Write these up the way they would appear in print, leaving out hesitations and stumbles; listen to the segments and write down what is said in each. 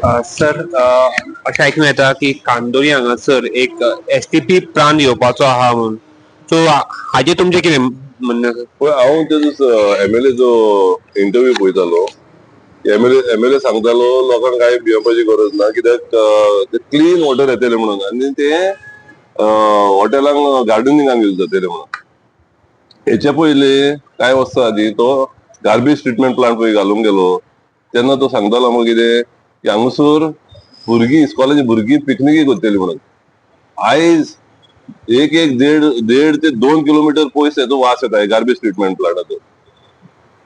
Sir अशें आयकून येता की कांदोळी हांगासर एक एसटीपी प्लान येवपाचो आहा म्हणून सो हाजेर तुमचें कितें म्हणणें आसा? पळय हांव ते दीस एमएलए जो इंटरव्यू पळयतालो, एमएलए सांगतालो लोकांक कांय भिवपाची गरज ना, कित्याक ते क्लीन वॉटर येतले म्हणून आनी ते हॉटेलांक गार्डनिंगाक यूज जातले म्हणून. हेचे पयलीं कांय वर्सां आदीं तो गार्बेज ट्रिटमेंट प्लांट पळय घालूंक गेलो तेन्ना तो सांगतालो मग कितें की हांगासर भुरगीं इस्कॉलाची भुरगीं पिकनिकेक वतली म्हणून. आयज एक देड ते 2 किलोमीटर पयस येतो वास येता गार्बेज ट्रिटमेंट प्लांटाचो.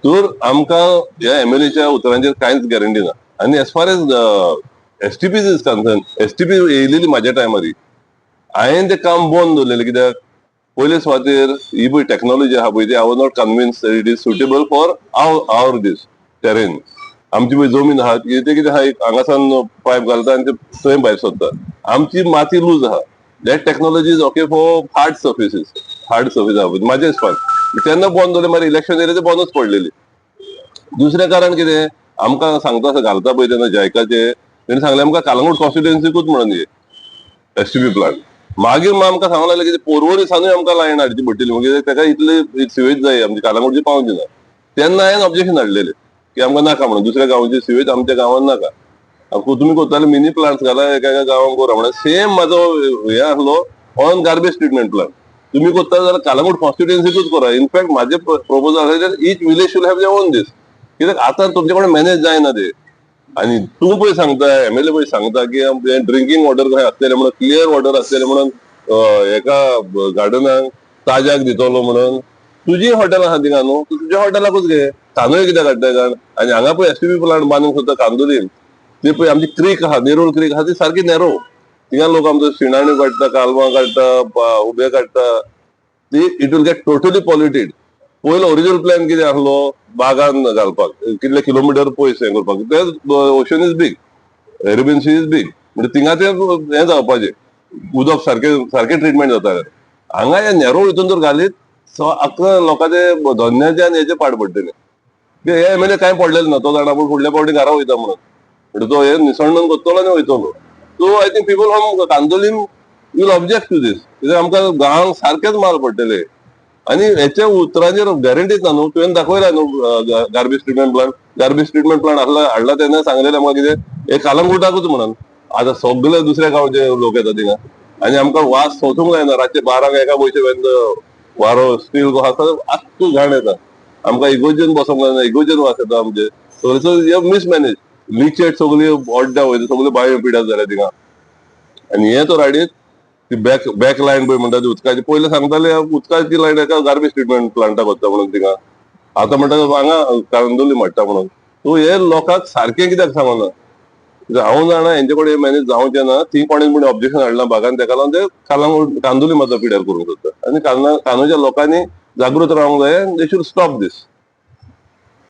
तर आमकां ह्या एमएलएच्या उतरांचेर कांयच गॅरंटी ना. आनी as far as STP is concerned, STP येयलेली म्हाज्या टायमार हांवें तें काम बंद दवरलेलें कित्याक पयले सुवातेर ही पळय टेक्नॉलॉजी आहा पळय ती I was not convince it is suitable for our this terrain. आमची पळय जमीन आहा कितें आहा एक हांगासान पायप घालता आनी ते थंय भायर सरता. आमची माती लूज आहा. That technology is okay for hard surface आहा म्हाज्या हिसपान. तेन्ना बंद दवरलें मागीर इलेक्शन येयलें ते बंदूच पडलेली. दुसरें कारण कितें आमकां सांगता घालता पळय तेन्ना जायकाचे तेणी सांगलें आमकां कालंगूट कॉन्स्टिट्युएन्सीकूच म्हणून एसटीपी प्लांट. मागीर आमकां सांगूंक लागलें की पोरवोरीसानूय आमकां लायन हाडची पडटली म्हणजे ताका इतली सिवेज जाय आमची कालंगूटची पावची ना. तेन्ना हांवें ऑब्जेक्शन हाडलेलें की आमकां नाका म्हणून दुसऱ्या गांवांची सिवेज आमच्या गांवांत नाका. तुमी कोत्ताले मिनी प्लांट्स घाला एका गांवांक करा म्हणून सेम म्हाजो हे आसलो ऑन गार्बेज ट्रिटमेंट प्लांट. तुम्ही कोत्ता जाल्यार कालंगूट कॉन्स्टिट्युएन्सीकूच करा. इनफॅक्ट म्हाजे प्रपोजल आसा each village should have their own दीस. कित्याक आतां तुमचे कडेन मॅनेज जायना ते. आनी तूं पळय सांगता एमएलए पळय सांगता की ड्रिंकींग वॉटर खंय आसतलें म्हणून क्लियर वॉटर आसतलें म्हणून एका गार्डनाक ताज्याक दितलो म्हणून. तुजी हॉटेल आहा थिंगा न्हू तुज्या हॉटेलाकूच घे. तांदूळ कित्याक हाडटाय कारण आनी हांगा पळय एसटीपी प्लांट बांदूंक सोदता कांदोलीन ती पळय आमची क्रीक आहा नेरूळ क्रीक आहा ती सारकी नॅरो. थिंगा लोक आमचो शिणाण्यो काडटा कालवां काडटा उबे काडटा ती it will get totally polluted. पयलो ओरिजिनल प्लॅन कितें आसलो बागान घालपाक कितले किलोमिटर पयस हें करपाक ते ocean is big Arabian sea is big म्हणजे थिंगा ते हें जावपाचें उदक सारकें ट्रिटमेंट जाता. हांगा हे नॅरो हितून जर घालीत अख्ख्या लोकांचे धन्याचे आनी हेचे पाड पडटले. हे एमएलए कांय पडलेले ना तो जाणा पूण फुडल्या फावटी घरा वयता म्हणून म्हणजे तो हे निसंडून करतलो आनी वयतलो. So I think people from Candolim will object to this कित्याक आमकां गांवांक सारकेच माल पडटले. आनी हेच्या उतरांचेर गॅरंटीच ना न्हू. तुवें दाखयला न्हू गार्बेज ट्रिटमेंट प्लांट हाडला तेन्ना सांगलेलें आमकां कितें हे कालंगुटाकूच म्हणून. आतां सगळे दुसऱ्या गांवचे लोक येता थिंगा आनी आमकां वास सोसूंक जायना. रातचे 12 एका पयशे वारो स्टील को आसता आख्खो घाण येता. आमकां इगोजेन बसोंक जायना इगोजेन वास येता आमचे. सो मिसमॅनेज लिचेट सगळी ओड्ड्या वयता सगळ्यो बांयो पिड्यार जाल्या थिंगा. आनी हे तर हाडीत ती बॅक लायन पळय म्हणटा ती उदकाची पयलीं सांगताले उदकाची लायन एका गार्बेज ट्रिटमेंट प्लांटाक वता म्हणून थिंगा. आतां म्हणटा हांगा कांदोली माडटा म्हणून. सो हे लोकांक सारकें कित्याक सांगना. हांव जाणा हेंचे कडेन मॅनेज जावचें ना. थी कोणें ऑब्जेक्शन हाडलां बागान तेका लागून ते कांदोली मातसो पिड्यार करूंक सोदता. आनी कांदोलीच्या लोकांनी जागृत रावंक जाय दे शूड स्टॉप दीस.